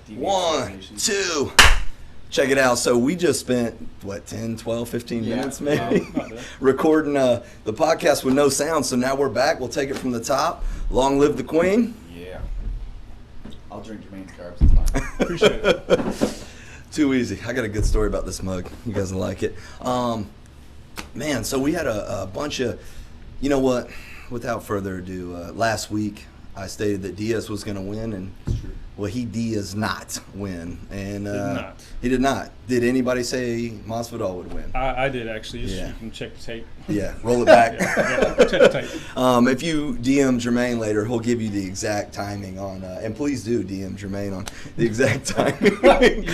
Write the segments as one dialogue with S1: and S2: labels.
S1: 1, 2. Check it out. So we just spent, 10, 12, 15 minutes maybe recording the podcast with no sound. So now we're back. We'll take it from the top. Long live the Queen.
S2: Yeah. I'll drink Jermaine's carbs. It's fine.
S3: Appreciate it.
S1: Too easy. I got a good story about this mug. You guys will like it. Man, so we had a bunch of, you know what, without further ado, last week I stated that Diaz was going to win, and well, he does not win. And he did not. Did anybody say Masvidal would win?
S3: I did, actually. You can check the tape.
S1: Yeah, roll it back.
S3: Check the tape.
S1: If you DM Jermaine later, he'll give you the exact timing on, and please do DM Jermaine on the exact timing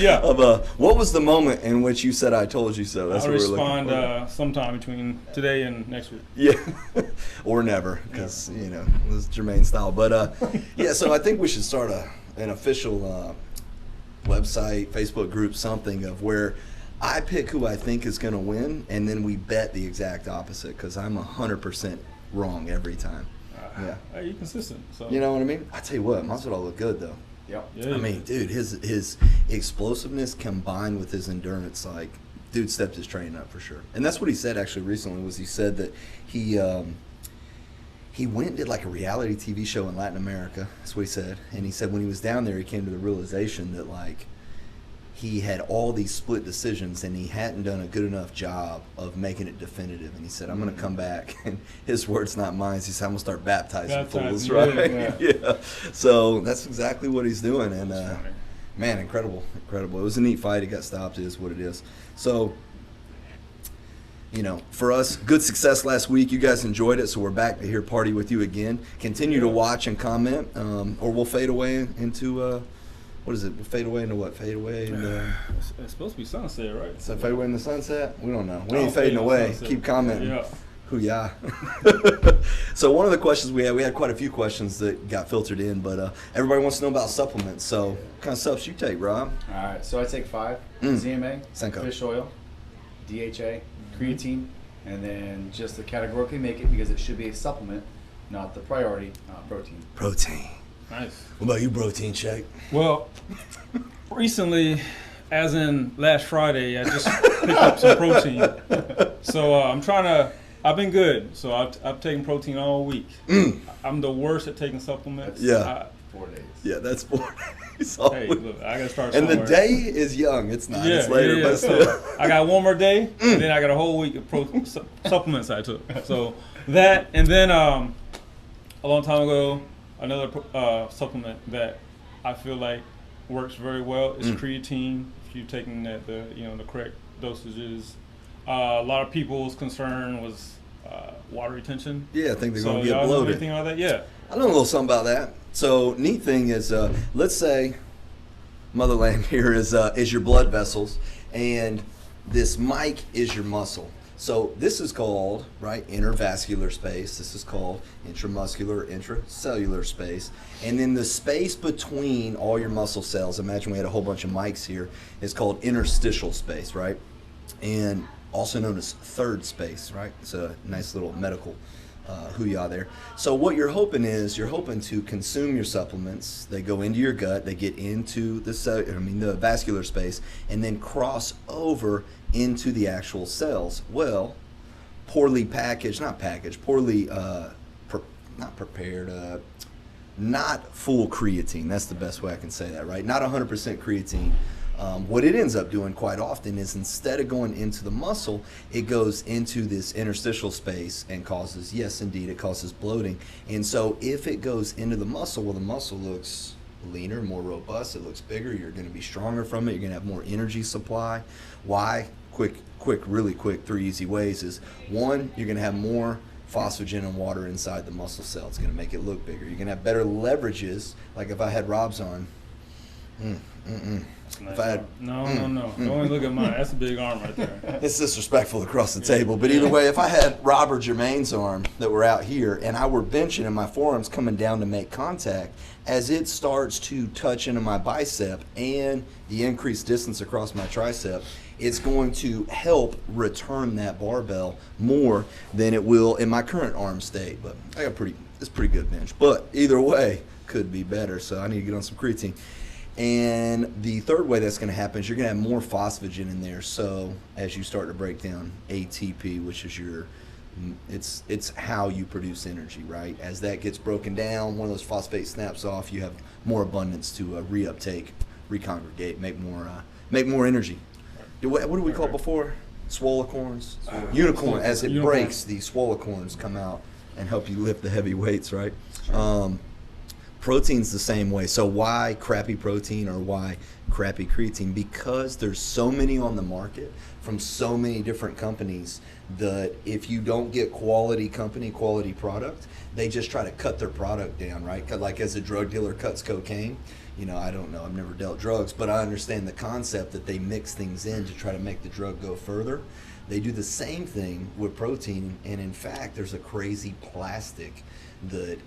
S1: of what was the moment in which you said I told you so. That's
S3: I'll
S1: what we're looking for.
S3: respond sometime between today and next week.
S1: Yeah, or never, because you know this is Jermaine style. But yeah, so I think we should start an official website, Facebook group, something of where I pick who I think is going to win, and then we bet the exact opposite, because I'm 100% wrong every time.
S3: Hey, you're consistent. So.
S1: You know what I mean? I tell you what, Masvidal look good though.
S2: Yep.
S3: Yeah,
S1: I mean, dude, his explosiveness combined with his endurance, like, dude stepped his training up for sure. And that's what he said actually recently, was he said that he went and did like a reality TV show in Latin America. That's what he said. And he said when he was down there, he came to the realization that like he had all these split decisions and he hadn't done a good enough job of making it definitive. And he said, I'm going to come back. And his words, not mine. He said, I'm going to start baptizing fools, right? Yeah. So that's exactly what he's doing. And man, incredible. It was a neat fight. It got stopped. It is what it is. So, you know, for us, good success last week. You guys enjoyed it, so we're back to here party with you again. Continue to watch and comment, or we'll fade away into, what is it? We'll fade away into what? Fade away into...
S3: It's supposed to be sunset, right?
S1: Is that fade away in the sunset? We don't know. We ain't fading away. Keep commenting.
S3: Yeah.
S1: Hoo-yah. So one of the questions we had quite a few questions that got filtered in, but everybody wants to know about supplements. So what kind of subs you take, Rob?
S2: All right, so I take 5. ZMA,
S1: Senko.
S2: fish oil, DHA, creatine, and then just to categorically make it, because it should be a supplement, not the priority, protein.
S1: Protein.
S3: Nice.
S1: What about you, protein check?
S3: Well, recently, as in last Friday, I just picked up some protein. So I've been good. So I've taken protein all week. I'm the worst at taking supplements.
S1: Yeah.
S2: 4 days.
S1: Yeah, that's 4 days.
S3: Hey, look, I gotta start
S1: and
S3: somewhere.
S1: the day is young. It's not. It's later, but still.
S3: So I got one more day, and then I got a whole week of supplements I took. So that, and then a long time ago, another supplement that I feel like works very well is creatine. If you're taking the correct dosages. A lot of people's concern was water retention.
S1: Yeah, I think they're
S3: so
S1: going to get
S3: y'all
S1: bloated.
S3: Know anything like that? Yeah.
S1: I know a little something about that. So neat thing is, let's say motherland here is your blood vessels, and this mic is your muscle. So this is called, right, intervascular space. This is called intramuscular, intracellular space. And then the space between all your muscle cells, imagine we had a whole bunch of mics here, is called interstitial space, right? And also known as third space, right? It's a nice little medical hoo-yah there. So what you're hoping to consume your supplements. They go into your gut, they get into the vascular space, and then cross over into the actual cells. Well, poorly packaged, not prepared, not full creatine. That's the best way I can say that, right? Not 100% creatine. What it ends up doing quite often is instead of going into the muscle, it goes into this interstitial space and causes, yes, indeed, it causes bloating. And so if it goes into the muscle, well, the muscle looks leaner, more robust, it looks bigger, you're going to be stronger from it, you're going to have more energy supply. Why? Really quick, 3 easy ways is, 1, you're going to have more phosphagen and water inside the muscle cell. It's going to make it look bigger. You're going to have better leverages, like if I had Rob's on. If I had,
S3: no. Don't only look at mine. That's a big arm right there.
S1: It's disrespectful across the table. But either way, if I had Rob or Jermaine's arm that were out here and I were benching and my forearm's coming down to make contact, as it starts to touch into my bicep and the increased distance across my tricep, it's going to help return that barbell more than it will in my current arm state. But it's pretty good bench. But either way, could be better. So I need to get on some creatine. And the third way that's going to happen is you're going to have more phosphagen in there. So as you start to break down ATP, which is it's how you produce energy, right? As that gets broken down, one of those phosphates snaps off. You have more abundance to reuptake, recongregate, make more energy. What do we call it before? Swollicorns, unicorn. As it breaks, the swollicorns come out and help you lift the heavy weights, right? Protein's the same way. So why crappy protein or why crappy creatine? Because there's so many on the market from so many different companies that if you don't get quality company, quality product, they just try to cut their product down, right? Like as a drug dealer cuts cocaine, I don't know, I've never dealt drugs, but I understand the concept that they mix things in to try to make the drug go further. They do the same thing with protein, and in fact, there's a crazy plastic that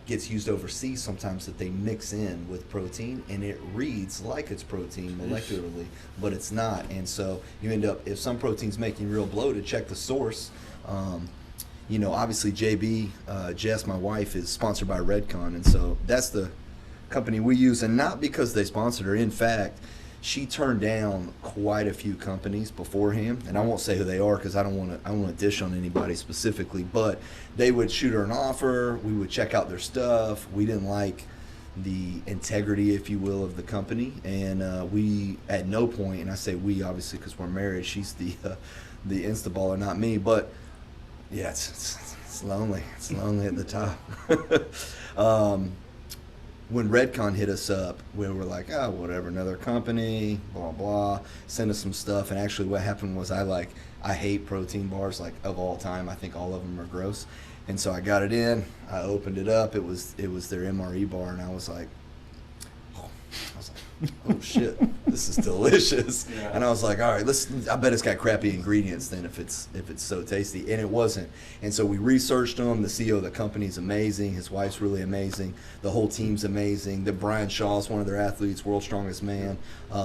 S1: gets used overseas sometimes that they mix in with protein, and it reads like it's protein molecularly, but it's not. And so you end up, if some protein's making you real bloated, check the source. Obviously Jess, my wife, is sponsored by Redcon, and so that's the company we use, and not because they sponsored her. In fact, she turned down quite a few companies beforehand, and I won't say who they are because I don't want to dish on anybody specifically, but they would shoot her an offer. We would check out their stuff. We didn't like the integrity, if you will, of the company, and we at no point, and I say we obviously because we're married, she's the instaballer, not me, but yeah, it's lonely. It's lonely at the top. When Redcon hit us up, we were like, oh, whatever, another company, blah, blah, send us some stuff. And actually what happened was I hate protein bars, like, of all time. I think all of them are gross. And so I got it in, I opened it up. It was their MRE bar, and I was like, oh shit, this is delicious. Yeah. And I was like, all right, I bet it's got crappy ingredients then if it's so tasty. And it wasn't. And so we researched them. The CEO of the company is amazing. His wife's really amazing. The whole team's amazing. Brian Shaw is one of their athletes, world's strongest man.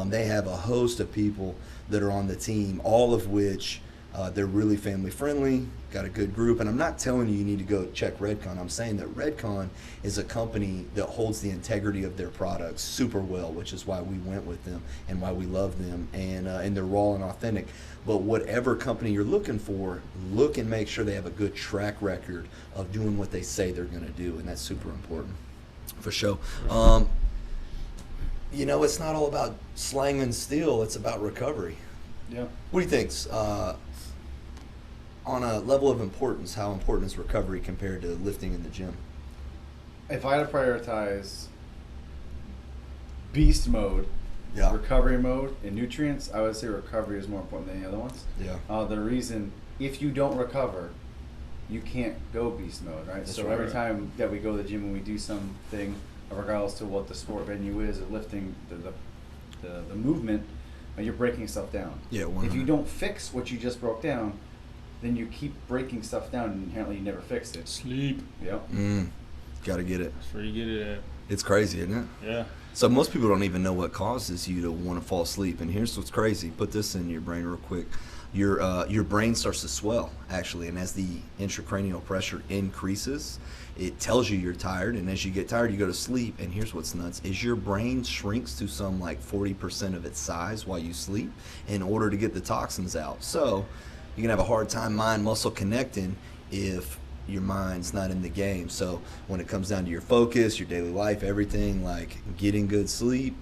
S1: They have a host of people that are on the team, all of which they're really family friendly, got a good group. And I'm not telling you need to go check Redcon. I'm saying that Redcon is a company that holds the integrity of their products super well, which is why we went with them and why we love them. And they're raw and authentic. But whatever company you're looking for, look and make sure they have a good track record of doing what they say they're going to do. And that's super important, for sure. It's not all about slanging steel. It's about recovery.
S2: Yeah.
S1: What do you think? On a level of importance, how important is recovery compared to lifting in the gym?
S2: If I had to prioritize beast mode,
S1: yeah,
S2: recovery mode, and nutrients, I would say recovery is more important than the other ones.
S1: Yeah.
S2: The reason, if you don't recover, you can't go beast mode, right?
S1: That's
S2: so
S1: right.
S2: Every time that we go to the gym and we do something, regardless to what the sport venue is, or lifting, the movement, you're breaking stuff down.
S1: Yeah. 100.
S2: If you don't fix what you just broke down, then you keep breaking stuff down, and inherently you never fix it.
S3: Sleep.
S2: Yep.
S1: Got to get it.
S3: That's where you get it at.
S1: It's crazy, isn't it?
S3: Yeah.
S1: So most people don't even know what causes you to want to fall asleep. And here's what's crazy. Put this in your brain real quick. Your brain starts to swell, actually. And as the intracranial pressure increases, it tells you you're tired. And as you get tired, you go to sleep. And here's what's nuts, is your brain shrinks to some like 40% of its size while you sleep in order to get the toxins out. So you can have a hard time mind-muscle connecting if your mind's not in the game. So when it comes down to your focus, your daily life, everything, like getting good sleep,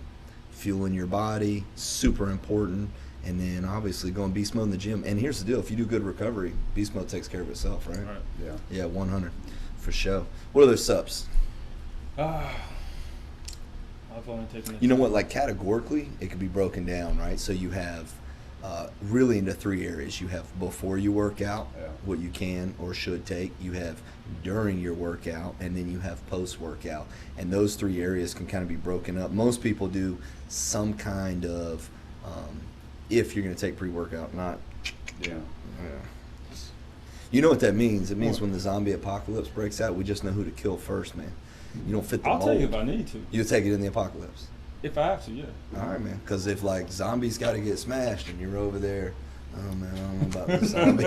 S1: fueling your body, super important. And then obviously going beast mode in the gym. And here's the deal, if you do good recovery, beast mode takes care of itself, right?
S3: Right.
S2: Yeah.
S1: Yeah, 100, for sure. What other subs?
S3: I've only taken
S1: You know what, like categorically, it could be broken down, right? So you have really into three areas. You have before you work out, what you can or should take. You have during your workout, and then you have post-workout. And those three areas can kind of be broken up. Most people do some kind of, if you're going to take pre-workout, not.
S2: Yeah.
S1: You know what that means? It means when the zombie apocalypse breaks out, we just know who to kill first, man. You don't fit the mold.
S3: I'll take it if I need to.
S1: You'll take it in the apocalypse.
S3: If I have to, yeah.
S1: All right, man. Because if like zombies got to get smashed and you're over there, oh man, I don't know about this zombie.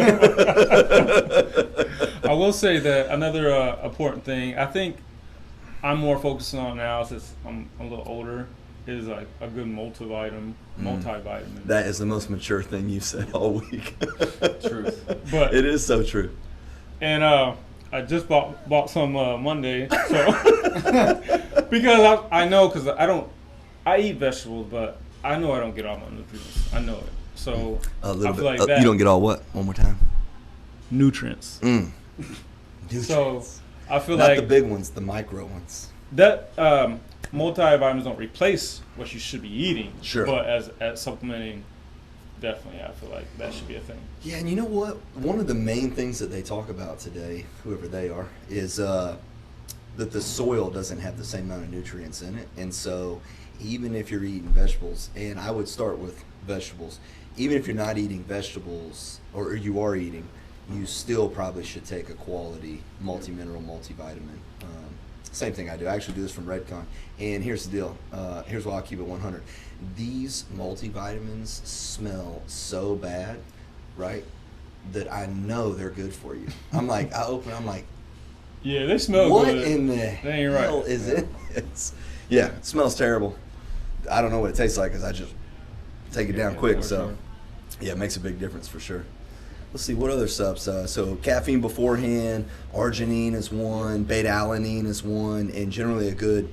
S3: I will say that another important thing, I think I'm more focused on now since I'm a little older, is like a good multivitamin.
S1: That is the most mature thing you've said all week.
S2: Truth.
S3: But
S1: it is so true.
S3: And I just bought some Monday, so because I know, because I eat vegetables, but I know I don't get all my nutrients. I know it. So
S1: A little
S3: I feel
S1: bit.
S3: like that
S1: You don't get all what? One more time.
S3: nutrients.
S1: Nutrients.
S3: So I feel
S1: Not
S3: like
S1: the big ones, the micro ones.
S3: that multivitamins don't replace what you should be eating.
S1: Sure.
S3: But as supplementing, definitely, I feel like that should be a thing.
S1: Yeah, and you know what? One of the main things that they talk about today, whoever they are, is that the soil doesn't have the same amount of nutrients in it. And so even if you're eating vegetables, and I would start with vegetables, even if you're not eating vegetables, or you are eating, you still probably should take a quality multi-mineral, multivitamin. Same thing I do. I actually do this from Redcon. And here's the deal. Here's why I'll keep it 100. These multivitamins smell so bad, right, that I know they're good for you. I'm like, I'm like,
S3: Yeah, they smell
S1: what
S3: good.
S1: in the
S3: That ain't right.
S1: hell is it? Yeah, it smells terrible. I don't know what it tastes like because I just take it down quick. So, yeah, it makes a big difference for sure. Let's see, what other subs? So caffeine beforehand, arginine is one, beta-alanine is one, and generally a good,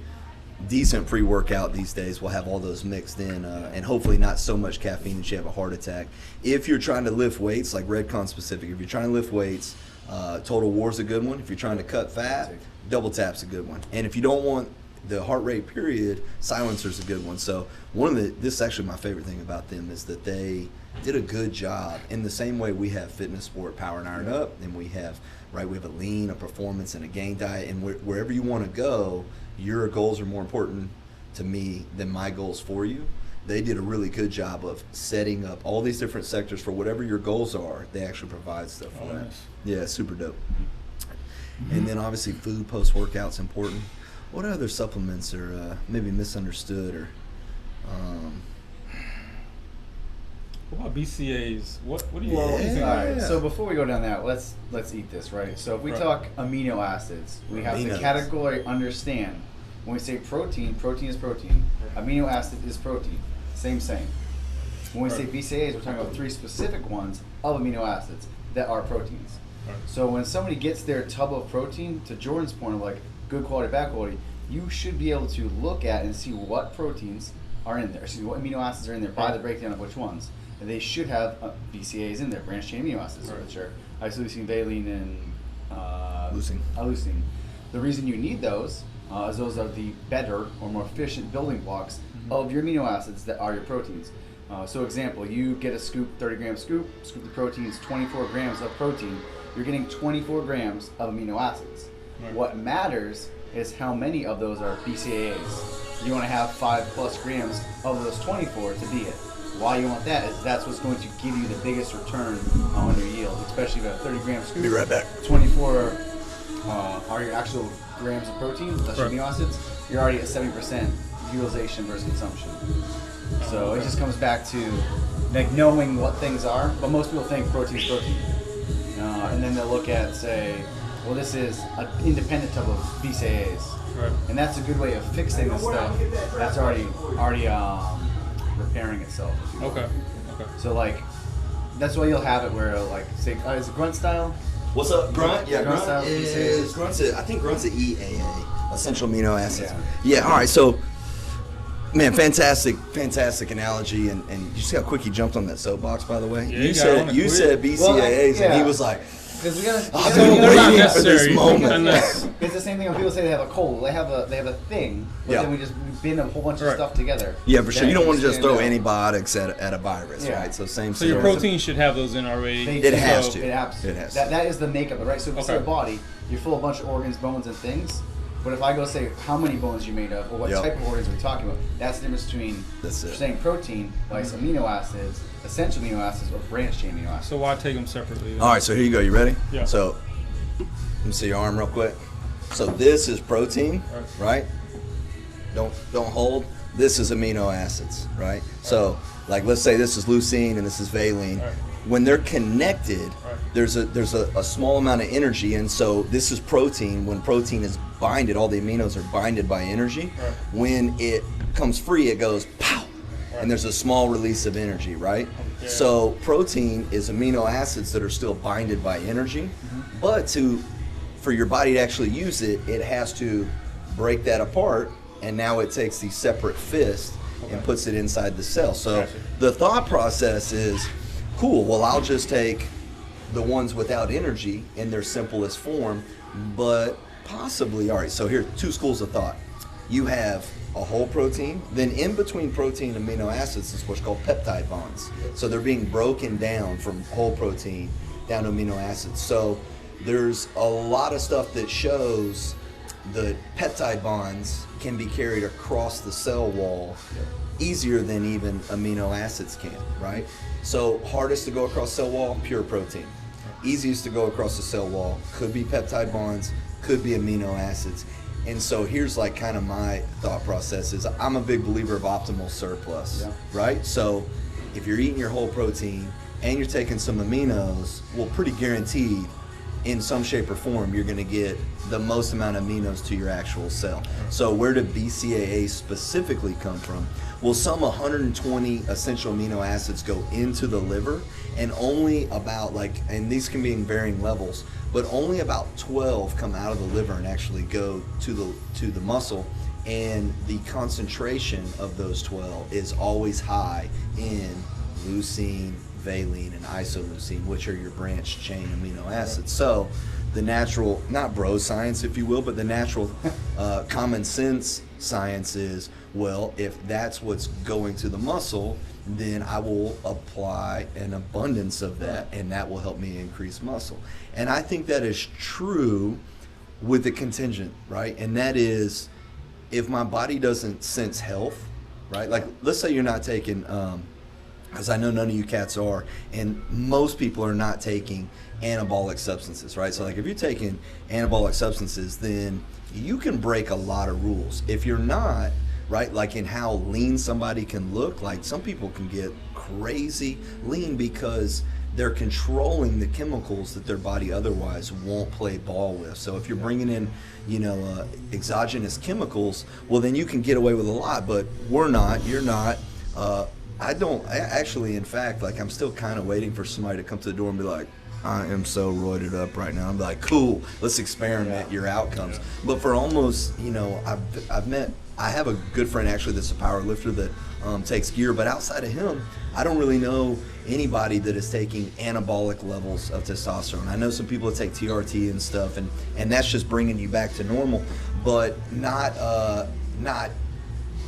S1: decent pre-workout these days will have all those mixed in, and hopefully not so much caffeine that you have a heart attack. If you're trying to lift weights, like Redcon specific, if you're trying to lift weights, Total War's a good one. If you're trying to cut fat, Double Tap's a good one. And if you don't want the heart rate period, Silencer's a good one. So this is actually my favorite thing about them is that they did a good job in the same way we have fitness, sport, power, and iron up, and we have a lean, a performance, and a gain diet, and wherever you want to go, your goals are more important to me than my goals for you. They did a really good job of setting up all these different sectors for whatever your goals are. They actually provide stuff for that.
S3: Nice.
S1: Yeah, super dope. And then obviously food post-workout's important. What other supplements are maybe misunderstood or
S3: What about BCAAs? What do you
S1: Yeah.
S3: think?
S2: All right. So before we go down that, let's eat this, right? So if we
S3: Right.
S2: talk amino acids, we have
S1: Amino
S2: to categorically understand when we say protein, protein is protein. Amino acid is protein. Same. When we say
S3: Right.
S2: BCAAs, we're talking about 3 specific ones of amino acids that are proteins.
S3: Right.
S2: So when somebody gets their tub of protein, to Jordan's point of like good quality, bad quality, you should be able to look at and see what proteins are in there. Excuse me, what amino acids are in there by the breakdown of which ones. And they should have BCAAs in there, branched chain amino acids,
S3: Right.
S2: which are isoleucine, valine, and
S1: Leucine.
S2: The reason you need those is those are the better or more efficient building blocks of your amino acids that are your proteins. So example, you get a scoop, 30-gram scoop of protein is 24 grams of protein. You're getting 24 grams of amino acids.
S3: Right.
S2: What matters is how many of those are BCAAs. You want to have 5+ grams of those 24 to be it. Why you want that is that's what's going to give you the biggest return on your yield, especially if you have a 30-gram scoop.
S1: Be right back.
S2: 24 are your actual grams of protein, that's your
S3: Right.
S2: amino acids. You're already at 70% utilization versus consumption. So it just comes back to like knowing what things are. But most people think protein is protein, and then they'll look at say, well, this is an independent type of BCAAs,
S3: Right.
S2: and that's a good way of fixing this stuff. That's already repairing itself. if you will.
S3: Okay.
S2: So like, that's why you'll have it where like say, is it grunt style?
S1: What's up, Grunt? Yeah,
S2: Grunt style BCAAs.
S1: I think Grunt's an EAA, essential amino acids.
S2: Yeah.
S1: Yeah, all right, so, man, fantastic analogy, and you see how quick he jumped on that soapbox, by the way?
S3: Yeah,
S1: you
S3: he got on
S1: said
S3: it
S1: you
S3: quick.
S1: said BCAAs,
S2: Well,
S1: and he
S2: yeah.
S1: was like,
S2: Because we gotta.
S1: I've
S3: So
S1: been
S3: they're not
S1: waiting for this
S3: necessary
S1: moment.
S3: unless
S2: It's the same thing when people say they have a cold. They have a thing, but
S1: Yeah.
S2: then we bin a whole bunch of
S3: Right.
S2: stuff together.
S1: Yeah, for sure.
S2: Then
S1: You don't want to just
S2: stand
S1: throw
S2: out.
S1: antibiotics at a virus,
S2: Yeah.
S1: right? So same.
S3: so your
S1: same.
S3: protein should have those in already.
S2: They
S1: It has
S2: do.
S1: to.
S2: It has to.
S1: It has to.
S2: That is the makeup, right? So if you say
S3: Okay.
S2: a body, you're full of a bunch of organs, bones, and things. But if I go say how many bones you made of, or what
S1: Yep.
S2: type of organs we're talking about, that's the difference between
S1: That's it.
S2: saying protein, like amino acids, essential amino acids, or branched chain amino acids.
S3: So why take them separately? then?
S1: All right, so here you go. You ready?
S3: Yeah.
S1: So, let me see your arm real quick. So this is protein, right? Don't hold. This is amino acids, right? So, like, let's say this is leucine and this is valine.
S3: Right.
S1: when they're connected,
S3: Right.
S1: there's a small amount of energy, and so this is protein. When protein is binded, all the aminos are binded by energy.
S3: Right.
S1: When it comes free, it goes pow,
S3: Right.
S1: and there's a small release of energy, right?
S3: Okay.
S1: So protein is amino acids that are still binded by energy, but for your body to actually use it, it has to break that apart, and now it takes these separate fists and
S3: Okay.
S1: puts it inside the cell. So
S3: Gotcha.
S1: the thought process is, cool, well, I'll just take the ones without energy in their simplest form, but possibly, all right, so here, two schools of thought. You have a whole protein, then in between protein and amino acids is what's called peptide bonds. So they're being broken down from whole protein down to amino acids. So there's a lot of stuff that shows the peptide bonds can be carried across the cell wall easier than even amino acids can, right? So hardest to go across cell wall, pure protein. Easiest to go across the cell wall, could be peptide bonds, could be amino acids. And so here's like kind of my thought process is I'm a big believer of optimal surplus,
S2: Yeah.
S1: right? So if you're eating your whole protein and you're taking some aminos, well, pretty guaranteed in some shape or form, you're going to get the most amount of aminos to your actual cell. So where did BCAA specifically come from? Well, some 120 essential amino acids go into the liver, and only about and these can be in varying levels, but only about 12 come out of the liver and actually go to the muscle, and the concentration of those 12 is always high in leucine, valine, and isoleucine, which are your branched chain amino acids. So the natural, not bro science if you will, but the natural common sense science is, well, if that's what's going to the muscle, then I will apply an abundance of that, and that will help me increase muscle. And I think that is true with the contingent, right? And that is, if my body doesn't sense health, right? Like, let's say you're not taking, because I know none of you cats are, and most people are not taking anabolic substances, right? So like if you're taking anabolic substances, then you can break a lot of rules. If you're not, right, like in how lean somebody can look, like some people can get crazy lean because they're controlling the chemicals that their body otherwise won't play ball with. So if you're bringing in, exogenous chemicals, well, then you can get away with a lot, but we're not, you're not. Actually, in fact, like I'm still kind of waiting for somebody to come to the door and be like, I am so roided up right now. I'm like, cool, let's experiment your outcomes.
S3: Yeah.
S1: But for almost, I have a good friend actually that's a power lifter that takes gear, but outside of him, I don't really know anybody that is taking anabolic levels of testosterone. I know some people that take TRT and stuff, and that's just bringing you back to normal, but not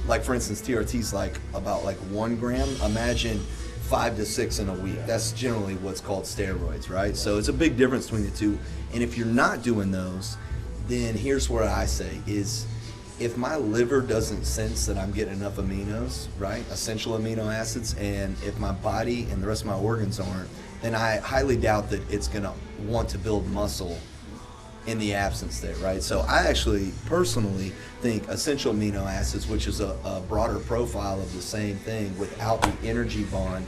S1: like, for instance, TRT is like about 1 gram. Imagine 5 to 6 in a week. That's generally what's called steroids, right? So it's a big difference between the two. And if you're not doing those, then here's what I say is, if my liver doesn't sense that I'm getting enough aminos, right, essential amino acids, and if my body and the rest of my organs aren't, then I highly doubt that it's going to want to build muscle in the absence there, right? So I actually personally think essential amino acids, which is a broader profile of the same thing without the energy bond,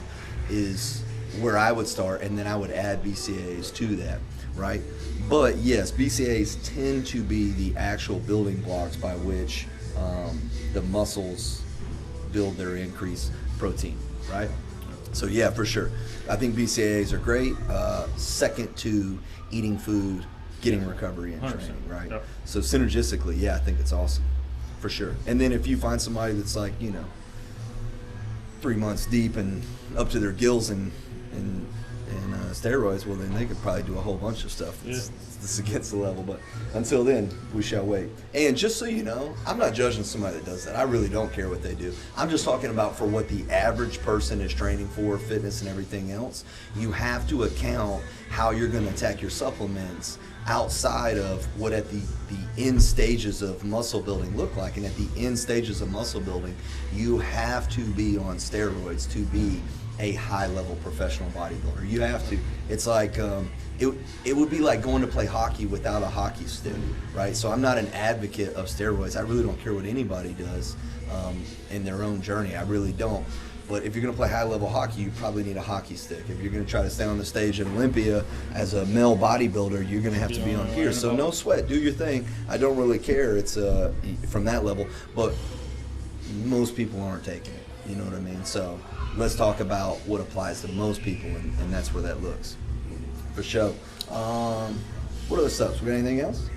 S1: is where I would start, and then I would add BCAAs to that, right? But yes, BCAAs tend to be the actual building blocks by which the muscles build their increased protein, right? So yeah, for sure. I think BCAAs are great. Second to eating food, getting recovery and
S3: 100%.
S1: training, right?
S3: Yep.
S1: So synergistically, yeah, I think it's awesome, for sure. And then if you find somebody that's 3 months deep and up to their gills in steroids, well, then they could probably do a whole bunch of stuff. It's against the level, but until then, we shall wait. And just so you know, I'm not judging somebody that does that. I really don't care what they do. I'm just talking about for what the average person is training for, fitness and everything else. You have to account how you're going to attack your supplements outside of what at the end stages of muscle building look like. And at the end stages of muscle building, you have to be on steroids to be a high-level professional bodybuilder. You have to. It's like it would be like going to play hockey without a hockey stick, right? So I'm not an advocate of steroids. I really don't care what anybody does in their own journey. I really don't. But if you're going to play high-level hockey, you probably need a hockey stick. If you're going to try to stay on the stage in Olympia as a male bodybuilder, you're going to have to be on gear. So no sweat. Do your thing. I don't really care. It's from that level. But most people aren't taking it. You know what I mean? So let's talk about what applies to most people, and that's where that looks. For sure. What other subs? We got anything else?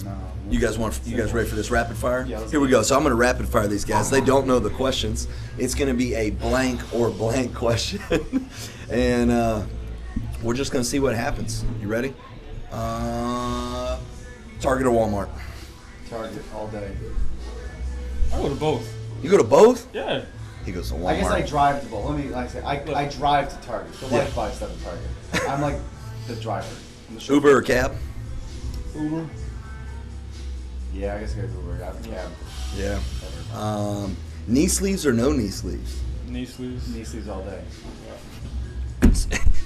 S2: No.
S1: You guys ready for this rapid fire?
S2: Yeah, let's
S1: Here we
S2: do it.
S1: go. So I'm going to rapid fire these guys. They don't know the questions. It's going to be a blank or blank question, and we're just going to see what happens. You ready? Target or Walmart?
S2: Target all day.
S3: I go to both.
S1: You go to both?
S3: Yeah.
S1: He goes to Walmart.
S2: I guess I drive to both. Let me like I say I drive to Target. The
S1: Yeah.
S2: wife buys stuff at Target. I'm like the driver. I'm the chauffeur.
S1: Uber or cab?
S3: Uber.
S2: Yeah, I guess I go to Uber. I have a cab.
S1: Yeah. Knee sleeves or no knee sleeves?
S3: Knee sleeves.
S2: Knee sleeves all day.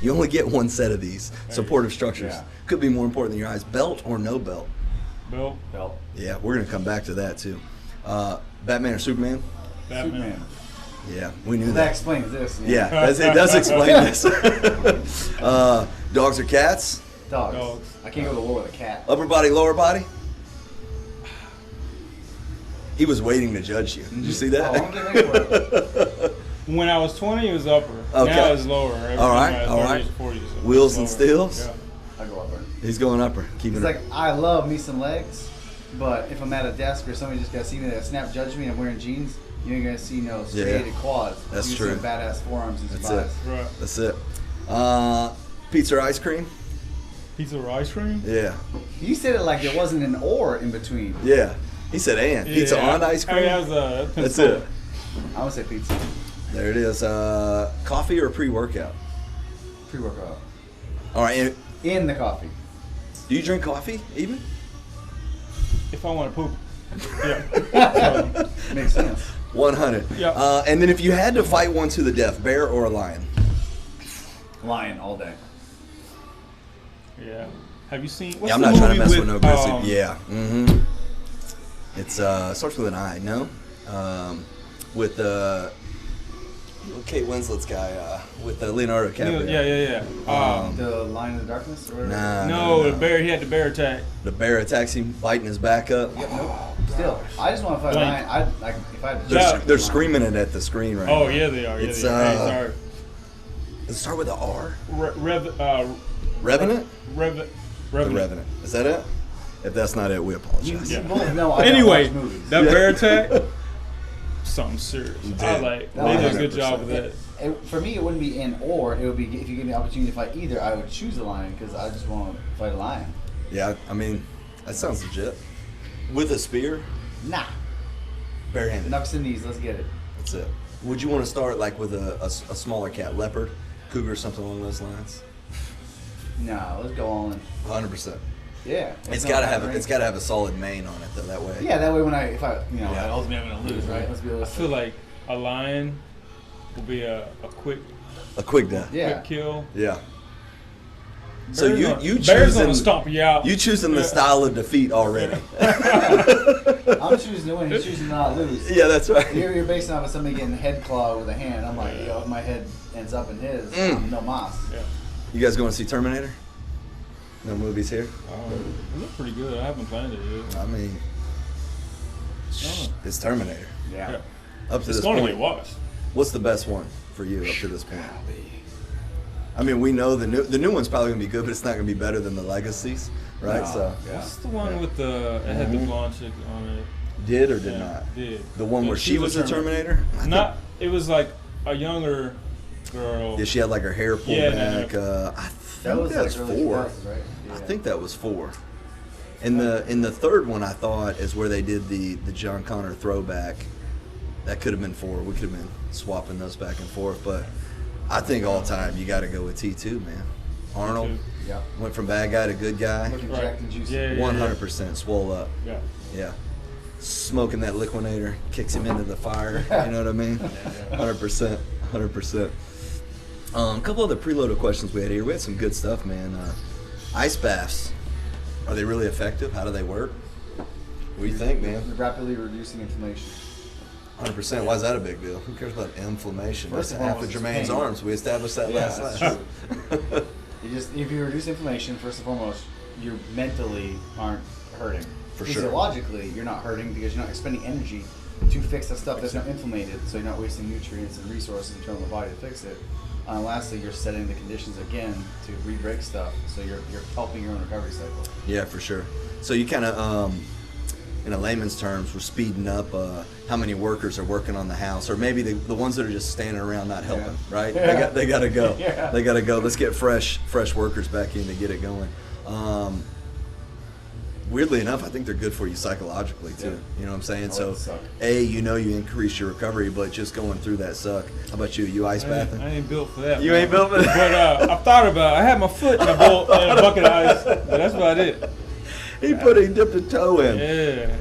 S1: You only get one set of these supportive structures.
S2: Yeah.
S1: Could be more important than your eyes. Belt or no belt?
S3: Belt.
S2: Belt.
S1: Yeah, we're going to come back to that too. Batman or Superman?
S3: Batman.
S2: Superman.
S1: Yeah, we knew
S2: That
S1: that.
S2: explains this.
S1: Yeah, it does explain this. Dogs or cats?
S2: Dogs.
S3: Dogs.
S2: I can't go to war with a cat.
S1: Upper body, lower body? He was waiting to judge you. Did you see that?
S2: Oh, I'm getting ready for it.
S3: When I was 20, it was upper.
S1: Okay.
S3: Now it's lower.
S1: All right,
S3: Every time
S1: all
S3: I
S1: right.
S3: 30s, 40s, it's
S1: Wheels and
S3: lower.
S1: steels?
S3: Yeah.
S2: I go up there.
S1: He's going upper. Keeping
S2: It's
S1: it.
S2: like I love me some legs, but if I'm at a desk or somebody just got to see me that snap judge me and I'm wearing jeans, you ain't gonna see no striated quads.
S1: That's
S2: you
S1: true.
S2: See badass forearms and
S1: That's
S2: thighs.
S1: it.
S3: Right.
S1: That's it. Pizza or ice cream?
S3: Pizza or ice cream?
S1: Yeah.
S2: You said it like there wasn't an or in between.
S1: Yeah. He said and. Pizza on ice cream?
S3: That was,
S1: That's it.
S2: I would say pizza.
S1: There it is. Coffee or pre-workout?
S2: Pre-workout.
S1: All right. And
S2: In the coffee.
S1: do you drink coffee even?
S3: If I want to poop. Yeah.
S2: Makes sense.
S1: 100.
S3: Yeah.
S1: And then if you had to fight one to the death, bear or a lion?
S2: Lion all day.
S3: Yeah. Have you seen? What's
S1: Yeah, I'm
S3: the
S1: not trying to
S3: movie
S1: mess with no grizzly.
S3: um,
S1: Yeah. Mm-hmm. It's starts with an I. No. With Kate Winslet's guy. With Leonardo DiCaprio.
S3: Yeah.
S2: The Lion in the Darkness or whatever.
S1: Nah.
S3: No, the bear. He had the bear attack.
S1: The bear attacks him, biting his back up.
S2: Yep, nope. Still, I just want to fight a
S3: Blank.
S2: lion. I like if I had to
S1: They're,
S3: Yeah.
S1: they're screaming it at the screen right
S3: Oh
S1: now.
S3: yeah, they are. Yeah,
S1: It's,
S3: they are. Hey,
S1: uh,
S3: sorry.
S1: Does it start with an R?
S3: Revenant.
S1: The Revenant. Is that it? If that's not it, we apologize.
S3: Yeah.
S2: both know I
S3: Anyway,
S2: watch movies.
S3: that
S1: Yeah.
S3: bear attack, something serious.
S1: Dude.
S3: I like.
S2: No,
S3: They did a
S1: 100%.
S3: good job with that.
S2: For me, it wouldn't be in or. It would be if you give me the opportunity to fight either. I would choose a lion because I just want to fight a lion.
S1: Yeah, I mean, that sounds legit. With a spear,
S2: Nah,
S1: barehanded.
S2: knucks and knees. Let's get it.
S1: That's it. Would you want to start like with a smaller cat, leopard, cougar, something along those lines?
S2: No, let's go all in.
S1: 100%.
S2: Yeah,
S1: It's got to have a solid mane on it though. That way.
S2: Yeah, that way when if I
S1: Yeah.
S2: ultimately I'm gonna lose, right? Let's be
S3: I
S2: realistic.
S3: feel like a lion will be a quick
S1: A quick death.
S2: Yeah.
S3: quick kill.
S1: Yeah. So
S3: Bear's
S1: you
S3: bear's
S1: choosing
S3: gonna stomp you out.
S1: you choosing the
S3: Yeah.
S1: style of defeat already.
S2: I'm choosing to win. He's choosing to not lose.
S1: Yeah, that's right.
S2: You're basing off of somebody getting head claw with a hand. I'm like, yo, if my head ends up in his, I'm no mas.
S3: Yeah.
S1: You guys going to see Terminator? No movies here.
S3: It looked pretty good. I haven't planned it yet.
S1: I mean, it's Terminator.
S2: Yeah.
S1: Up to
S3: It's
S1: this
S3: going to
S1: point,
S3: get watched.
S1: what's the best one for you up to this point? I mean, we know the new one's probably gonna be good, but it's not gonna be better than the legacies, right?
S2: No.
S1: So,
S2: Yeah.
S3: What's the one with the? It had the blonde chick on it.
S1: did or did
S3: Yeah,
S1: not?
S3: Did.
S1: The one where
S3: And
S1: she was a Terminator? I think-
S3: Not. It was like a younger girl.
S1: Yeah, she had like her hair pulled
S3: Yeah,
S1: back. I
S2: That
S1: think
S2: was
S1: that's
S2: like early
S1: 4.
S2: 2000s, right? Yeah.
S1: I think that was 4. And the third one I thought is where they did the John Connor throwback. That could have been 4. We could have been swapping those back and forth, but I think all time you got to go with T2, man. Arnold
S2: Yeah.
S1: went from bad guy to good guy.
S2: Looking
S3: Right.
S2: jacked and juicy.
S3: Yeah, yeah.
S1: 100% swole up.
S3: Yeah.
S1: Yeah. Smoking that liquinator kicks him into the fire. You know what I mean? 100%. 100%. A couple other preloaded questions we had here. We had some good stuff, man. Ice baths. Are they really effective? How do they work? What do you think, man?
S2: Rapidly reducing inflammation.
S1: 100%. Why is that a big deal? Who cares about inflammation?
S2: First
S1: That's
S2: of all,
S1: half of
S2: it's
S1: Jermaine's
S2: pain.
S1: arms. We established that last
S2: that's
S1: night.
S2: true. If you reduce inflammation, first and foremost, you mentally aren't hurting.
S1: For sure.
S2: Physiologically, you're not hurting because you're not expending energy to fix the stuff that's not inflamed, so you're not wasting nutrients and resources internal to the body to fix it. And lastly, you're setting the conditions again to re-break stuff, so you're helping your own recovery cycle.
S1: Yeah, for sure. So you kind of, in a layman's terms, we're speeding up how many workers are working on the house, or maybe the ones that are just standing around not helping, right?
S2: Yeah.
S1: They got to go.
S2: Yeah.
S1: They got to go. Let's get fresh workers back in to get it going. Weirdly enough, I think they're good for you psychologically too.
S2: Yeah.
S1: You know what I'm saying?
S2: I
S1: So,
S2: like the suck.
S1: you increase your recovery, but just going through that suck. How about you? You ice bathing?
S3: I ain't built for that.
S1: You
S3: man.
S1: ain't built for that?
S3: But I thought about it. I had my foot in a bowl in a bucket of ice, but that's about it.
S1: He dipped a toe in.
S3: Yeah.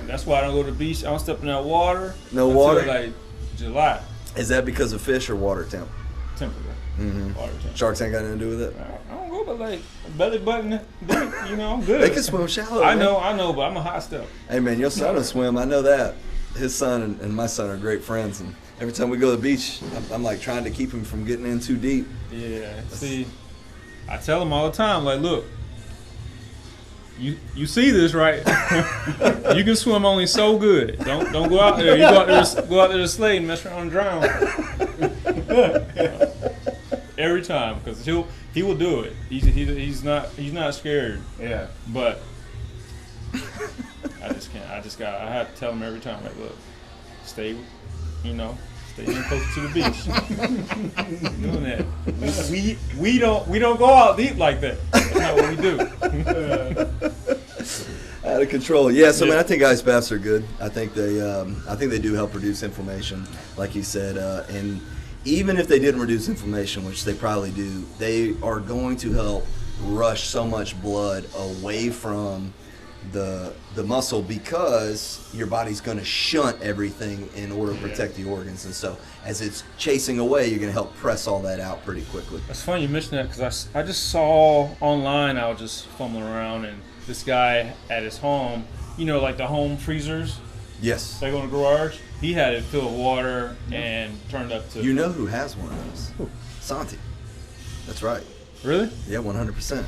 S3: That's why I don't go to the beach. I don't step in that water.
S1: No
S3: until
S1: water?
S3: like July.
S1: Is that because of fish or water temp?
S3: Temperature.
S1: Mm-hmm.
S3: Water temperature.
S1: Sharks ain't got nothing to do with it.
S3: I don't go, but like belly button deep, you know, I'm good.
S1: They can swim shallow.
S3: I
S1: man.
S3: know, but I'm a hot step.
S1: Hey man, your son will swim. I know that. His son and my son are great friends, and every time we go to the beach, I'm like trying to keep him from getting in too deep.
S3: Yeah. See, I tell him all the time, like, look, you see this, right? You can swim only so good. Don't go out there. You go out there to slay and mess around and drown. Every time, because he will do it. He's not scared.
S2: Yeah.
S3: But I just can't. I have to tell him every time, like, look, stay in closer to the beach. Doing that. We don't go out deep like that. That's not what we do.
S1: Out of control. Yeah. So
S3: Yeah.
S1: man, I think ice baths are good. I think they do help reduce inflammation, like you said, and even if they didn't reduce inflammation, which they probably do, they are going to help rush so much blood away from the muscle, because your body's going to shunt everything in order to protect the organs. And so as it's chasing away, you're going to help press all that out pretty quickly.
S3: It's funny you mentioned that, because I just saw online, I was just fumbling around, and this guy at his home, like the home freezers
S1: Yes.
S3: that go in the garage, he had it filled with water and turned up to.
S1: You know who has one of those? Santi. That's right.
S3: Really?
S1: Yeah, 100%.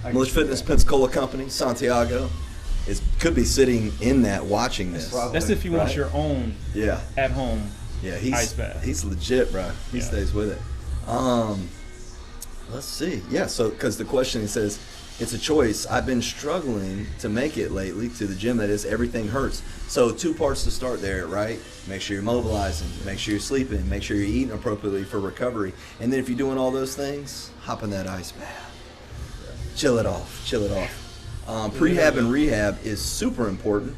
S2: I
S1: Militia
S2: can see
S1: Fitness
S2: that.
S1: Pensacola Company, Santiago, could be sitting in that watching this.
S2: Probably.
S3: That's if you want
S1: Right.
S3: your own
S1: Yeah.
S3: at home.
S1: Yeah,
S3: Ice bath.
S1: he's legit, bro. He
S3: Yeah.
S1: stays with it. Let's see. Yeah, so because the question, he says, it's a choice. I've been struggling to make it lately to the gym. That is, everything hurts. So 2 parts to start there, right? Make sure you're mobilizing. Make sure you're sleeping. Make sure you're eating appropriately for recovery. And then if you're doing all those things, hop in that ice bath. Chill it off. Prehab and rehab is super important.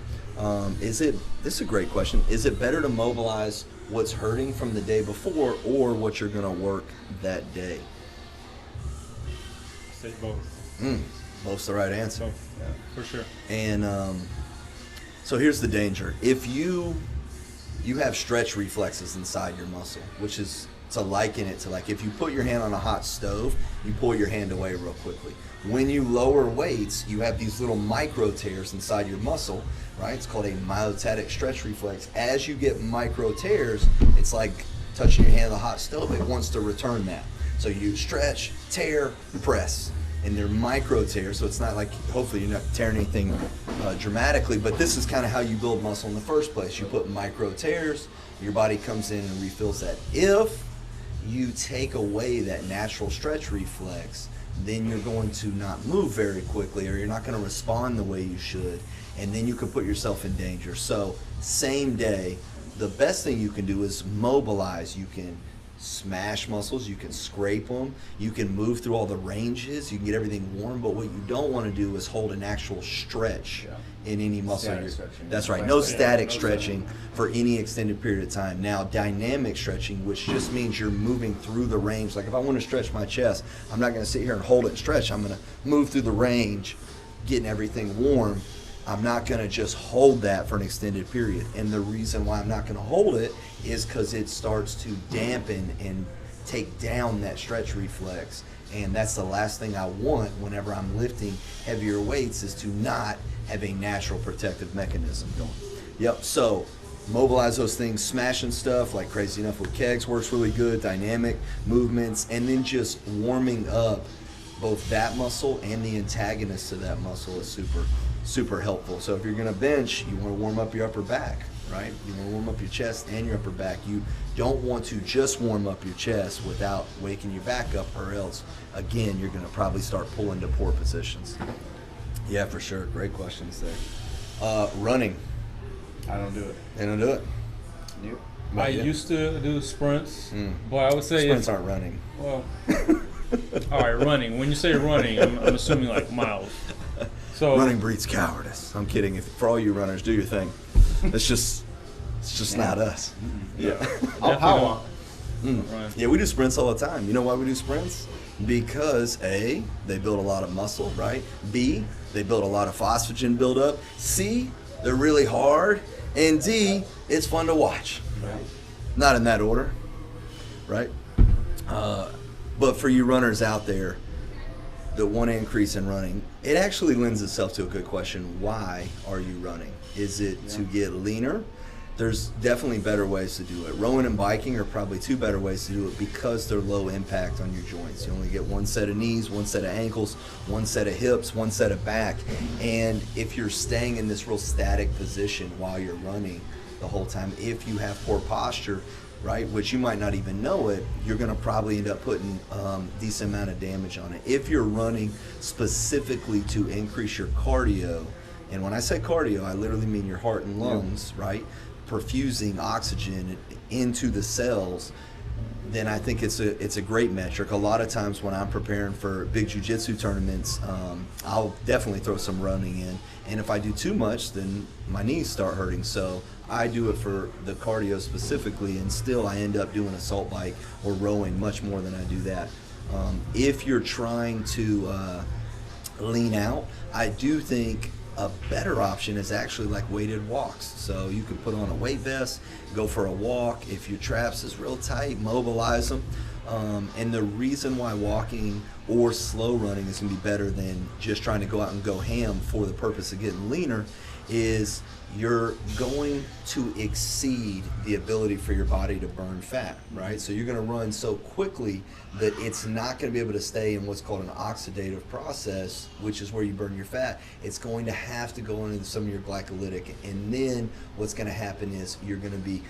S1: This is a great question. Is it better to mobilize what's hurting from the day before, or what you're going to work that day?
S3: Say both.
S1: Both's the right answer.
S3: Both. Yeah, for sure.
S1: And so here's the danger. If you have stretch reflexes inside your muscle, which is to liken it to, like, if you put your hand on a hot stove, you pull your hand away real quickly. When you lower weights, you have these little micro tears inside your muscle, right? It's called a myotatic stretch reflex. As you get micro tears, it's like touching your hand on the hot stove. It wants to return that. So you stretch, tear, press. And they're micro tears, so it's not like, hopefully you're not tearing anything dramatically, but this is kind of how you build muscle in the first place. You put micro tears, your body comes in and refills that. If you take away that natural stretch reflex, then you're going to not move very quickly, or you're not going to respond the way you should, and then you can put yourself in danger. So same day, the best thing you can do is mobilize. You can smash muscles, you can scrape them, you can move through all the ranges, you can get everything warm, but what you don't want to do is hold an actual stretch in any muscle.
S2: Static stretching.
S1: That's right, no static
S2: no
S1: stretching for any extended period of time. Now, dynamic stretching, which just means you're moving through the range. Like if I want to stretch my chest, I'm not going to sit here and hold it and stretch. I'm going to move through the range, getting everything warm. I'm not going to just hold that for an extended period. And the reason why I'm not going to hold it is because it starts to dampen and take down that stretch reflex. And that's the last thing I want whenever I'm lifting heavier weights, is to not have a natural protective mechanism going. Yep, so mobilize those things, smashing stuff like Crazy Enough with Kegs works really good, dynamic movements, and then just warming up both that muscle and the antagonist to that muscle is super helpful. So if you're going to bench, you want to warm up your upper back, right? You want to warm up your chest and your upper back. You don't want to just warm up your chest without waking your back up, or else, again, you're going to probably start pulling to poor positions. Yeah, for sure. Great questions there. Running.
S2: I don't do it.
S1: They don't do it.
S2: Nope.
S3: I used to do sprints, but I would say
S1: Sprints aren't running.
S3: well, all right, running. When you say running, I'm assuming like miles. So
S1: Running breeds cowardice. I'm kidding. If for all you runners, do your thing. It's just not us. Yeah.
S2: I'll power.
S3: Right.
S1: Yeah, we do sprints all the time. You know why we do sprints? Because A, they build a lot of muscle, right? B, they build a lot of phosphagen buildup. C, they're really hard. And D, it's fun to watch.
S2: Right.
S1: Not in that order, right? But for you runners out there that want to increase in running, it actually lends itself to a good question. Why are you running? Is it to get leaner? There's definitely better ways to do it. Rowing and biking are probably two better ways to do it because they're low impact on your joints. You only get one set of knees, one set of ankles, one set of hips, one set of back. And if you're staying in this real static position while you're running the whole time, if you have poor posture, right, which you might not even know it, you're going to probably end up putting decent amount of damage on it. If you're running specifically to increase your cardio, and when I say cardio, I literally mean your heart and lungs, right, perfusing oxygen into the cells, then I think it's a great metric. A lot of times when I'm preparing for big jiu-jitsu tournaments, I'll definitely throw some running in. And if I do too much, then my knees start hurting. So I do it for the cardio specifically, and still I end up doing assault bike or rowing much more than I do that. If you're trying to lean out, I do think a better option is actually like weighted walks. So you can put on a weight vest, go for a walk. If your traps is real tight, mobilize them. And the reason why walking or slow running is going to be better than just trying to go out and go ham for the purpose of getting leaner is you're going to exceed the ability for your body to burn fat, right? So you're going to run so quickly that it's not going to be able to stay in what's called an oxidative process, which is where you burn your fat. It's going to have to go into some of your glycolytic, and then what's going to happen is you're going to be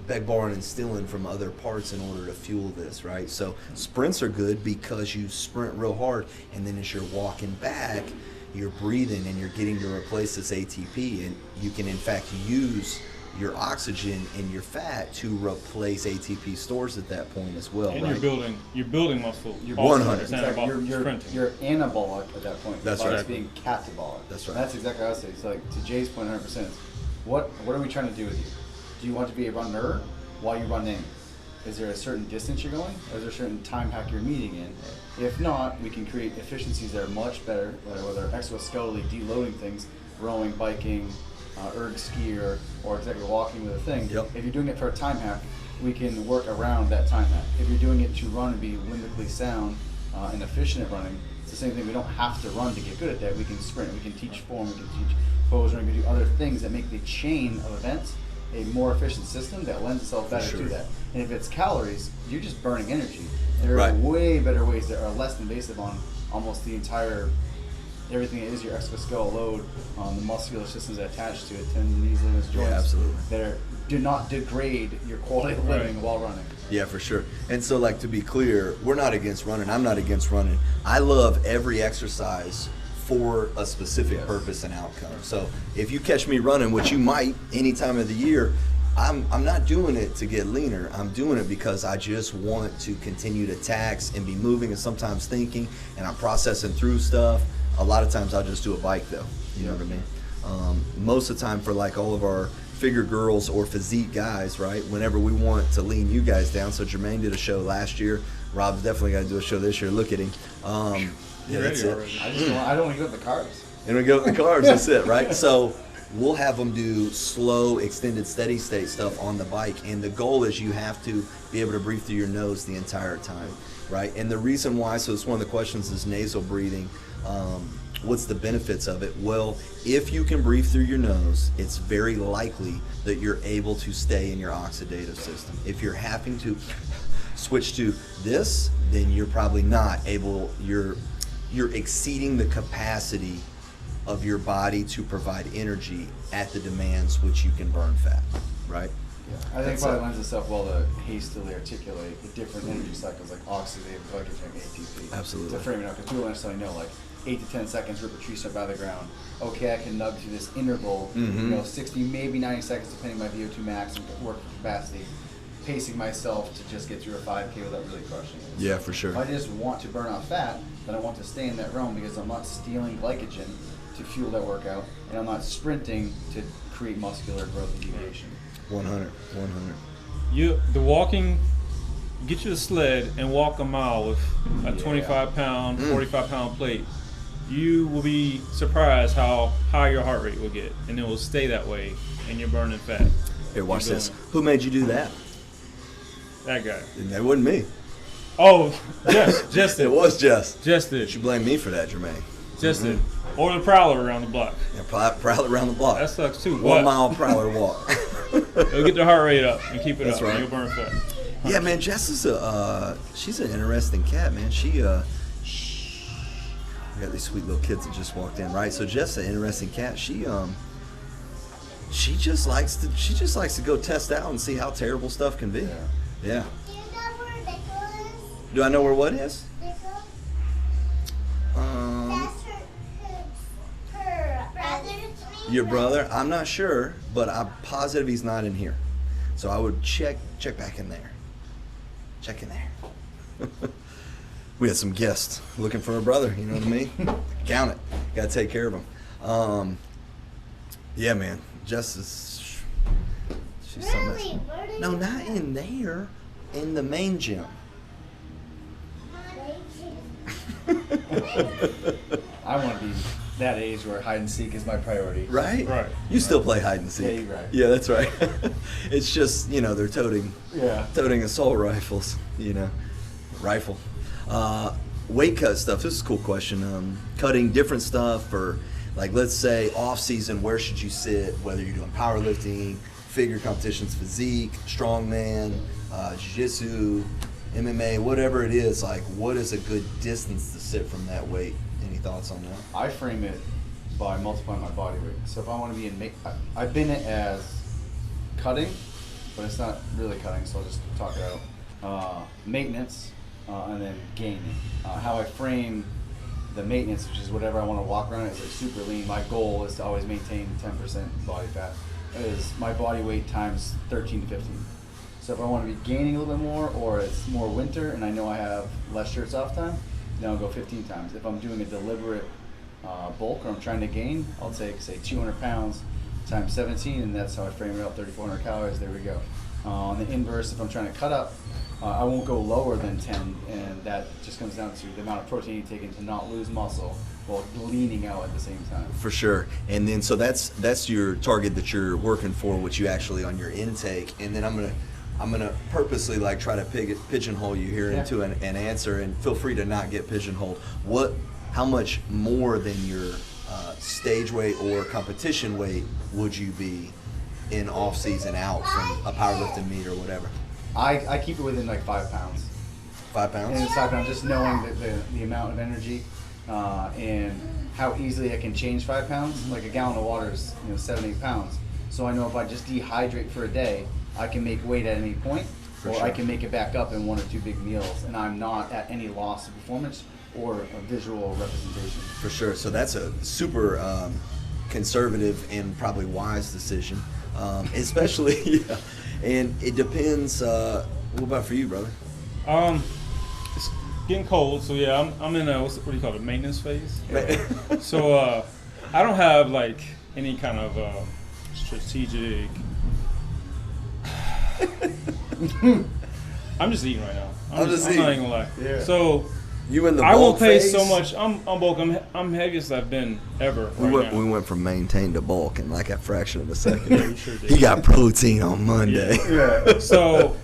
S1: beg, borrowing, and stealing from other parts in order to fuel this, right? So sprints are good because you sprint real hard, and then as you're walking back, you're breathing and you're getting to replace this ATP, and you can in fact use your oxygen and your fat to replace ATP stores at that point as well,
S3: And
S1: right?
S3: you're building muscle.
S2: You're
S1: 100.
S2: Exactly. You're
S3: sprinting.
S2: anabolic at that point.
S1: That's
S2: Your body's
S1: right.
S2: being catabolic.
S1: That's right.
S2: That's exactly what I was saying. It's like, to Jay's point, 100%. What are we trying to do with you? Do you want to be a runner while you run in? Is there a certain distance you're going? Or is there a certain time hack you're meeting in? If not, we can create efficiencies that are much better, whether exoskeletally deloading things, rowing, biking, erg skier, or exactly walking with a thing.
S1: Yep.
S2: If you're doing it for a time hack, we can work around that time hack. If you're doing it to run and be limbically sound and efficient at running, it's the same thing. We don't have to run to get good at that. We can sprint, we can teach form, we can teach pose, and we can do other things that make the chain of events a more efficient system that lends itself better
S1: Sure.
S2: to that. And if it's calories, you're just burning energy. There are
S1: Right.
S2: way better ways that are less invasive on almost the entire, everything that is your exoskeletal load, the muscular systems that attach to it, tendons, knees, ligaments, joints.
S1: Yeah, absolutely.
S2: That do not degrade your quality of living while running.
S1: Yeah, for sure. And so, like, to be clear, we're not against running. I'm not against running. I love every exercise for a specific
S2: Yes.
S1: purpose and outcome. So if you catch me running, which you might any time of the year, I'm not doing it to get leaner. I'm doing it because I just want to continue to tax and be moving and sometimes thinking, and I'm processing through stuff. A lot of times I'll just do a bike though. You know what I mean? Most of the time for like all of our figure girls or physique guys, right? Whenever we want to lean you guys down. So Jermaine did a show last year. Rob's definitely got to do a show this year. Look at him. Yeah,
S3: You're
S1: that's
S3: ready
S1: it.
S3: already.
S2: I don't want to give up the carbs.
S1: And we go with the carbs, that's it, right? So we'll have them do slow, extended, steady state stuff on the bike. And the goal is you have to be able to breathe through your nose the entire time, right? And the reason why, so it's one of the questions is nasal breathing. What's the benefits of it? Well, if you can breathe through your nose, it's very likely that you're able to stay in your oxidative system. If you're having to switch to this, then you're probably not able, you're exceeding the capacity of your body to provide energy at the demands which you can burn fat, right?
S2: Yeah. I think it probably lends itself well to hastily articulate the different energy cycles like oxidative, glycogen, ATP.
S1: Absolutely.
S2: To frame it up, because people don't necessarily know, like 8 to 10 seconds, rip a tree stump out of the ground. Okay, I can nug through this interval, 60, maybe 90 seconds, depending on my VO2 max and work capacity, pacing myself to just get through a 5K without really crushing it.
S1: Yeah, for sure.
S2: If I just want to burn off fat, then I want to stay in that realm because I'm not stealing glycogen to fuel that workout, and I'm not sprinting to create muscular growth and deviation.
S1: 100.
S3: The walking, get you a sled and walk a mile with a 25-pound, 45-pound plate. You will be surprised how high your heart rate will get, and it will stay that way, and you're burning fat.
S1: Here, watch this. Who made you do that?
S3: That guy.
S1: That wasn't me.
S3: Oh, just
S1: It was Jess.
S3: Just
S1: You
S3: it.
S1: should blame me for that, Jermaine.
S3: Just it. Or the prowler around the block.
S1: Yeah, prowl around the block.
S3: That sucks too.
S1: 1 mile prowler walk.
S3: It'll get the heart rate up and keep it
S1: That's
S3: up.
S1: right.
S3: And you'll burn fat.
S1: Yeah, man, Jess is she's an interesting cat, man. She we got these sweet little kids that just walked in, right? So Jess is an interesting cat. She just likes to go test out and see how terrible stuff can be. Yeah.
S4: Do you know where Nicholas is?
S1: Do I know where what is?
S4: Nicholas?
S1: Um,
S4: That's her brother.
S1: your brother? I'm not sure, but I'm positive he's not in here. So I would check back in there. Check in there. We had some guests looking for a brother, you know what I mean? Count it. Got to take care of them. Yeah, man. Jess is... She's something else.
S4: Really? Where did
S1: No,
S4: you
S1: not in there. In the main gym.
S2: I want to be that age where hide and seek is my priority.
S1: Right?
S3: Right.
S1: You still play hide and seek.
S2: Yeah, you're right.
S1: Yeah, that's right. It's just, they're toting assault rifles, rifle. Weight cut stuff. This is a cool question. Cutting different stuff, or like, let's say off season, where should you sit? Whether you're doing powerlifting, figure competitions, physique, strongman, jiu-jitsu, MMA, whatever it is. Like, what is a good distance to sit from that weight? Any thoughts on that?
S2: I frame it by multiplying my body weight. So if I want to be in, I've been it as cutting, but it's not really cutting, so I'll just talk it out. Maintenance, and then gaining. How I frame the maintenance, which is whatever I want to walk around, is like super lean. My goal is to always maintain 10% body fat. Is my body weight times 13 to 15. So if I want to be gaining a little bit more, or it's more winter and I know I have less shirts off time, then I'll go 15 times. If I'm doing a deliberate bulk, or I'm trying to gain, I'll take, say, 200 pounds times 17, and that's how I frame it up, 3,400 calories, there we go. On the inverse, if I'm trying to cut up, I won't go lower than 10, and that just comes down to the amount of protein you take in to not lose muscle while leaning out at the same time.
S1: For sure. And then so that's your target that you're working for, which you actually on your intake. And then I'm gonna purposely like try to pigeonhole you here into an answer, and feel free to not get pigeonholed. How much more than your stage weight or competition weight would you be in off season out from a powerlifting meet or whatever?
S2: I keep it within like 5 pounds.
S1: 5 pounds?
S2: And it's 5 pounds, just knowing the amount of energy and how easily I can change 5 pounds. Like a gallon of water is 7-8 pounds. So I know if I just dehydrate for a day, I can make weight at any point, or I can make it back up in 1 or 2 big meals, and I'm not at any loss of performance or a visual representation.
S1: For sure. So that's a super conservative and probably wise decision, especially. And it depends. What about for you, brother?
S3: It's getting cold, so yeah, I'm in a what do you call it, maintenance phase. So I don't have like any kind of strategic. I'm just eating right now. I'm not even gonna lie.
S2: Yeah.
S3: So
S1: You in the
S3: I won't
S1: bulk
S3: pay
S1: phase?
S3: so much. I'm bulk. I'm heaviest I've been ever.
S1: We went from maintain to bulk in like a fraction of a second.
S3: Yeah, we sure did.
S1: He got protein on Monday.
S2: Yeah.
S3: So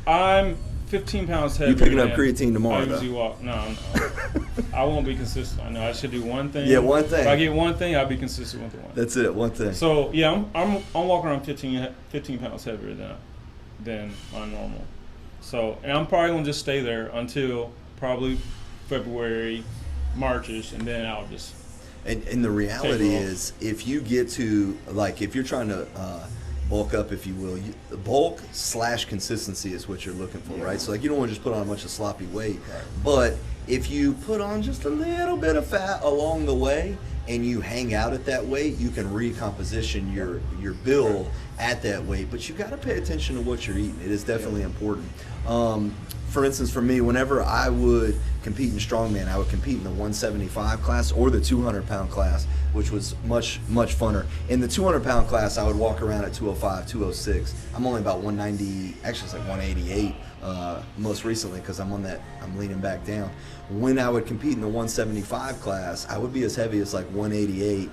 S3: I'm 15 pounds heavier.
S1: You picking up
S3: than
S1: creatine tomorrow,
S3: I usually
S1: though?
S3: walk. No. I won't be consistent. I know I should do one thing.
S1: Yeah, one thing.
S3: If I get one thing, I'll be consistent with the one.
S1: That's it, one thing.
S3: So yeah, I'm walking around 15 pounds heavier than my normal. So, and I'm probably gonna just stay there until probably February, Marchish, and then I'll just.
S1: And the reality is, if you get to, like, if you're trying to bulk up, if you will, bulk / consistency is what you're looking for, right? So, like, you don't want to just put on a bunch of sloppy weight.
S2: Right.
S1: But if you put on just a little bit of fat along the way and you hang out at that weight, you can recomposition your build at that weight. But you got to pay attention to what you're eating. It is definitely important. For instance, for me, whenever I would compete in strongman, I would compete in the 175 class or the 200-pound class, which was much funner. In the 200-pound class, I would walk around at 205, 206. I'm only about 190, actually it's like 188 most recently because I'm leaning back down. When I would compete in the 175 class, I would be as heavy as like 188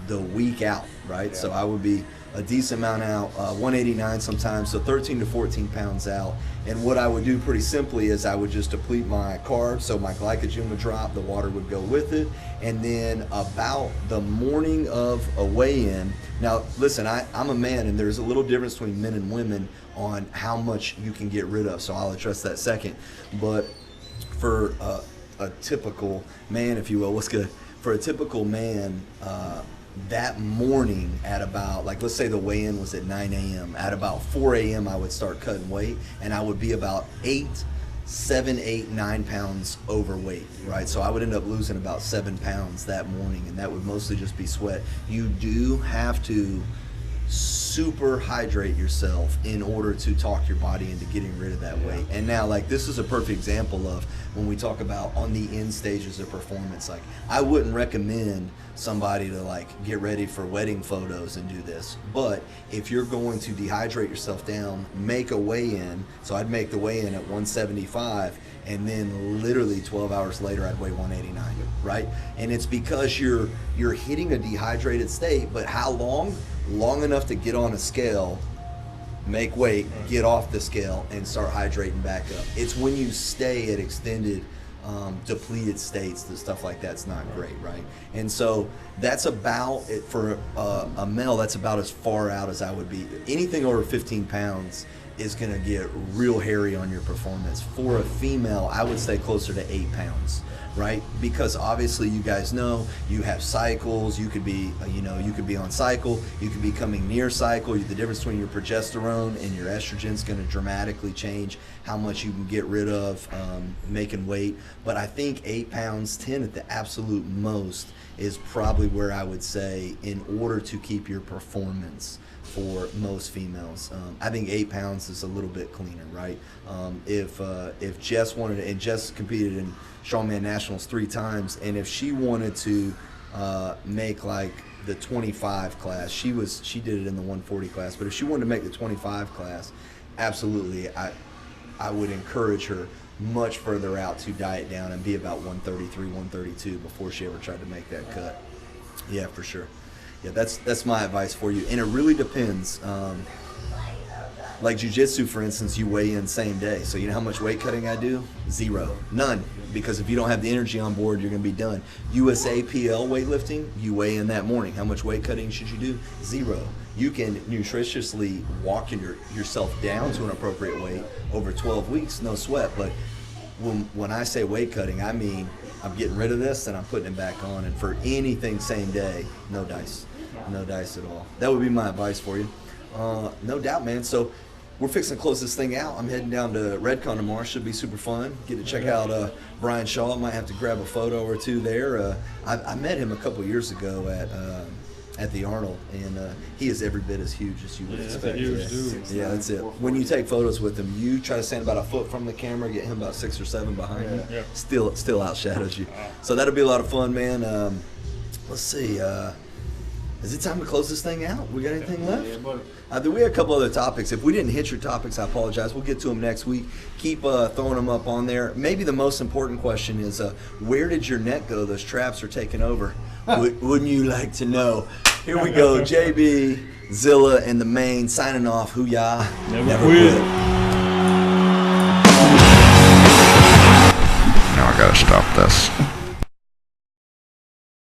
S1: the week out, right?
S2: Yeah.
S1: So I would be a decent amount out, 189 sometimes, so 13 to 14 pounds out. And what I would do pretty simply is I would just deplete my carbs, so my glycogen would drop, the water would go with it, and then about the morning of a weigh-in, now listen, I'm a man, and there's a little difference between men and women on how much you can get rid of, so I'll address that second. But for a typical man, if you will, what's good? For a typical man, that morning at about, like, let's say the weigh-in was at 9 a.m. At about 4 a.m. I would start cutting weight, and I would be about 7, 8, 9 pounds overweight, right? So I would end up losing about 7 pounds that morning, and that would mostly just be sweat. You do have to super hydrate yourself in order to talk your body into getting rid of that weight. And now, like, this is a perfect example of when we talk about on the end stages of performance. Like, I wouldn't recommend somebody to, like, get ready for wedding photos and do this, but if you're going to dehydrate yourself down, make a weigh-in. So I'd make the weigh-in at 175, and then literally 12 hours later I'd weigh 189, right? And it's because you're hitting a dehydrated state. But how long enough to get on a scale, make weight, get off the scale, and start hydrating back up. It's when you stay at extended depleted states, the stuff like that's not great, right? And so that's about it for a male. That's about as far out as I would be. Anything over 15 pounds is going to get real hairy on your performance. For a female, I would say closer to 8 pounds, right? Because obviously, you guys know, you have cycles. You could be, you could be on cycle. You could be coming near cycle. The difference between your progesterone and your estrogen is going to dramatically change how much you can get rid of making weight. But I think 8 pounds, 10 at the absolute most, is probably where I would say in order to keep your performance for most females. I think 8 pounds is a little bit cleaner, right? If Jess wanted to, and Jess competed in Strongman Nationals 3 times, and if she wanted to make like the 25 class, she did it in the 140 class, but if she wanted to make the 25 class, absolutely, I would encourage her much further out to diet down and be about 133, 132 before she ever tried to make that cut. Yeah, for sure. Yeah, that's my advice for you. And it really depends. Like jiu-jitsu, for instance, you weigh in same day. So you know how much weight cutting I do? 0. None. Because if you don't have the energy on board, you're going to be done. USAPL weightlifting, you weigh in that morning. How much weight cutting should you do? 0. You can nutritiously walk yourself down to an appropriate weight over 12 weeks, no sweat. But when I say weight cutting, I mean I'm getting rid of this and I'm putting it back on. And for anything same day, no dice. No dice at all. That would be my advice for you. No doubt, man. So we're fixing to close this thing out. I'm heading down to Redcon tomorrow. Should be super fun. Get to check out Brian Shaw. Might have to grab a photo or two there. I met him a couple years ago at the Arnold, and he is every bit as huge as you would expect.
S3: That's a huge dude.
S1: Yeah, that's it. When you take photos with him, you try to stand about a foot from the camera, get him about 6 or 7 behind you.
S3: Yeah.
S1: Still outshadows you. So that'll be a lot of fun, man. Let's see. Is it time to close this thing out? We got anything left?
S2: Yeah, buddy.
S1: We had a couple other topics. If we didn't hit your topics, I apologize. We'll get to them next week. Keep throwing them up on there. Maybe the most important question is, where did your net go? Those traps are taking over. Wouldn't you like to know? Here we go. JB, Zilla, and the Maine signing off. Hoo-yah.
S3: Never quit.
S5: gotta stop this.